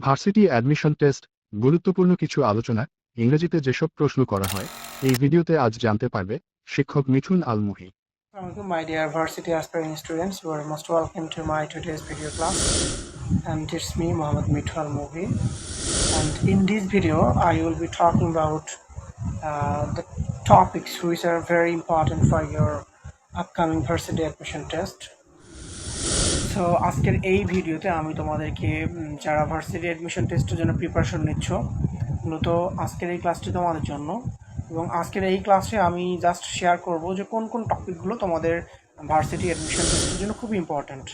Varsity admission test গুরুত্বপূর্ণ কিছু আলোচনা ইংরেজিতে যেসব প্রশ্ন করা হয় এই ভিডিওতে আজ জানতে পারবে শিক্ষক মিঠুন আল মুহি। Assalamualaikum, my dear varsity aspiring students. You are most welcome to my today's video class. And it's me, Mohammed Mithal Mohi. And in this video, I will be talking about the topics which are very important for your upcoming varsity admission test. So আজকের এই ভিডিওতে আমি তোমাদেরকে যারা varsity admission টেস্টের জন্য preparation নিচ্ছ, মূলত আজকের এই ক্লাসটি তোমাদের জন্য। এবং আজকের এই ক্লাসে আমি জাস্ট শেয়ার করব যে কোন কোন টপিকগুলো তোমাদের ভার্সিটি অ্যাডমিশন টেস্টের জন্য খুব ইম্পর্ট্যান্ট,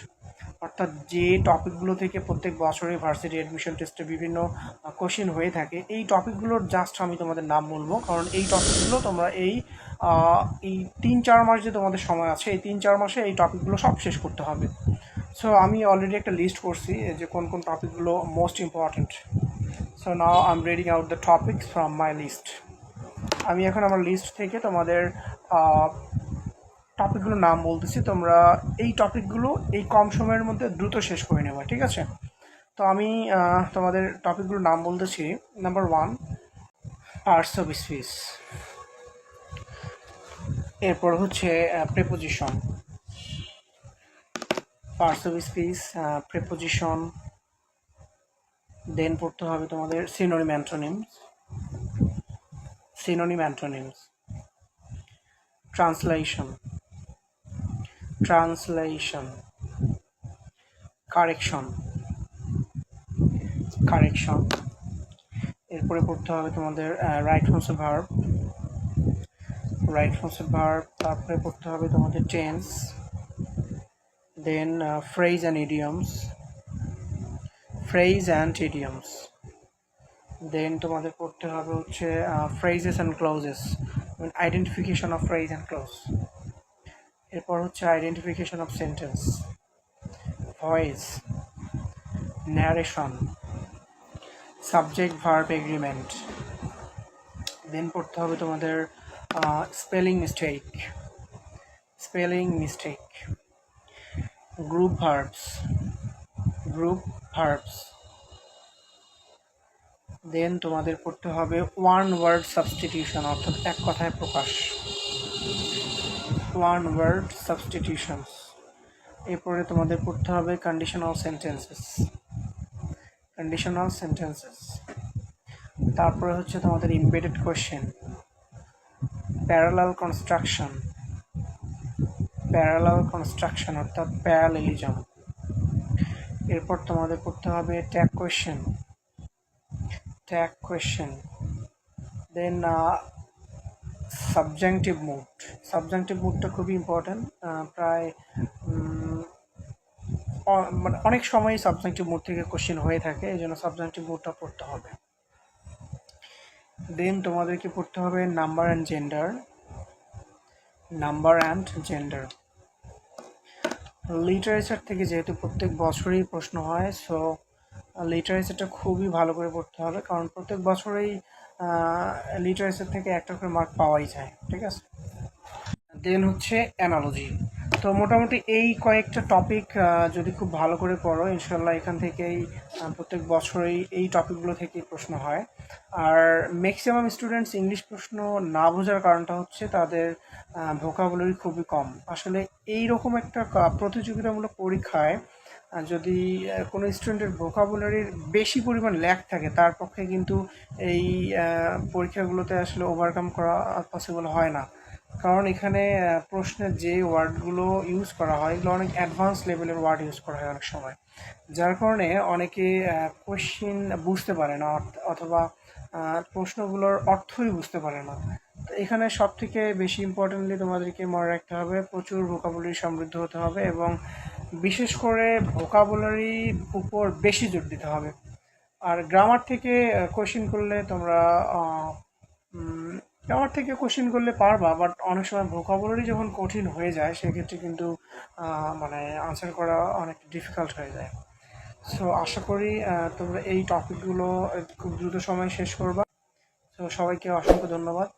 অর্থাৎ যে টপিকগুলো থেকে প্রত্যেক বছরে ভার্সিটি অ্যাডমিশন টেস্টে বিভিন্ন কোশ্চেন হয়ে থাকে, এই টপিকগুলোর জাস্ট আমি তোমাদের নাম বলবো, কারণ এই টপিকগুলো তোমরা এই 3-4 মাস যে তোমাদের সময় আছে, এই 3-4 মাসে এই টপিকগুলো সব শেষ করতে হবে। সো আমি অলরেডি একটা লিস্ট করছি যে কোন কোন টপিকগুলো most important. So now I am reading out the topics from my list. আমি এখন আমার লিস্ট থেকে তোমাদের টপিকগুলোর নাম বলতেছি, তোমরা এই টপিকগুলো এই কম সময়ের মধ্যে দ্রুত শেষ করে নেবা, ঠিক আছে? তো আমি তোমাদের টপিকগুলোর নাম বলতেছি। Number 1, parts of speech. এরপর হচ্ছে preposition, parts of speech, preposition. Then পড়তে হবে তোমাদের সিনোনিম অ্যান্টোনিমস, ট্রান্সলেশন, কারেকশন। এরপরে পড়তে হবে তোমাদের রাইট ফর্মস অফ ভার্ব, তারপরে পড়তে হবে তোমাদের tense, then phrase and idioms, then তোমাদের পড়তে হবে হচ্ছে phrases and clauses, identification of phrase and clause. এরপর হচ্ছে identification of sentence, voice, narration, subject verb agreement. Then পড়তে হবে তোমাদের spelling mistake, group verbs. Then তোমাদের পড়তে হবে ওয়ান ওয়ার্ড সাবস্টিটিউশন, অর্থাৎ এক কথায় প্রকাশ, এরপরে তোমাদের পড়তে হবে কন্ডিশনাল সেন্টেন্সেস। তারপরে হচ্ছে তোমাদের ইমবেডেড কোয়েশ্চেন, প্যারালাল কনস্ট্রাকশন অর্থাৎ প্যারালেলিজম। এরপর তোমাদের পড়তে হবে ট্যাগ কোয়েশ্চেন। দেন সাবজেক্টিভ মুডটা খুবই ইম্পর্ট্যান্ট, প্রায় মানে অনেক সময় সাবজেক্টিভ মুড থেকে কোশ্চেন হয়ে থাকে, এই জন্য সাবজেক্টিভ মুডটা পড়তে হবে। দেন তোমাদেরকে পড়তে হবে নাম্বার অ্যান্ড জেন্ডার। লিটারেচার থেকে যেহেতু প্রত্যেক বছরই প্রশ্ন হয়, সো লিটারেচারটা খুবই ভালো করে পড়তে হবে, কারণ প্রত্যেক বছরেই লিটারেচার থেকে একটা করে মার্ক পাওয়াই যায়, ঠিক আছে? দেন হচ্ছে অ্যানালজি। তো মোটামুটি এই কয়েকটা টপিক যদি খুব ভালো করে পড়ো, ইনশাল্লাহ এখান থেকেই প্রত্যেক বছরেই এই টপিকগুলো থেকেই প্রশ্ন হয়। আর ম্যাক্সিমাম স্টুডেন্টস ইংলিশ প্রশ্ন না বোঝার কারণটা হচ্ছে তাদের ভোকাবুলারি খুবই কম। আসলে এই রকম একটা প্রতিযোগিতামূলক পরীক্ষায় যদি কোনো স্টুডেন্টের ভোকাবুলারির বেশি পরিমাণ ল্যাক থাকে, তার পক্ষে কিন্তু এই পরীক্ষাগুলোতে আসলে ওভারকাম করা পসিবল হয় না, কারণ এখানে প্রশ্নের যে ওয়ার্ডগুলো ইউজ করা হয় এগুলো অনেক অ্যাডভান্স লেভেলের ওয়ার্ড ইউজ করা হয় অনেক সময়, যার কারণে অনেকে কোশ্চিন বুঝতে পারে না, অথবা প্রশ্নগুলোর অর্থই বুঝতে পারে না। তো এখানে সব থেকে বেশি ইম্পর্টেন্টলি তোমাদেরকে মনে রাখতে হবে প্রচুর ভোকাবুলারি সমৃদ্ধ হতে হবে, এবং বিশেষ করে ভোকাবুলারির উপর বেশি জোর দিতে হবে। আর গ্রামার থেকে কোশ্চিন করলে পারবা, বাট অনেক সময় ভোকাবুলারি যখন কঠিন হয়ে যায় সেক্ষেত্রে কিন্তু মানে আনসার করা অনেক ডিফিকাল্ট হয়ে যায়। সো আশা করি তোমরা এই টপিকগুলো খুব দ্রুত সময় শেষ করবা। সো সবাইকে অসংখ্য ধন্যবাদ।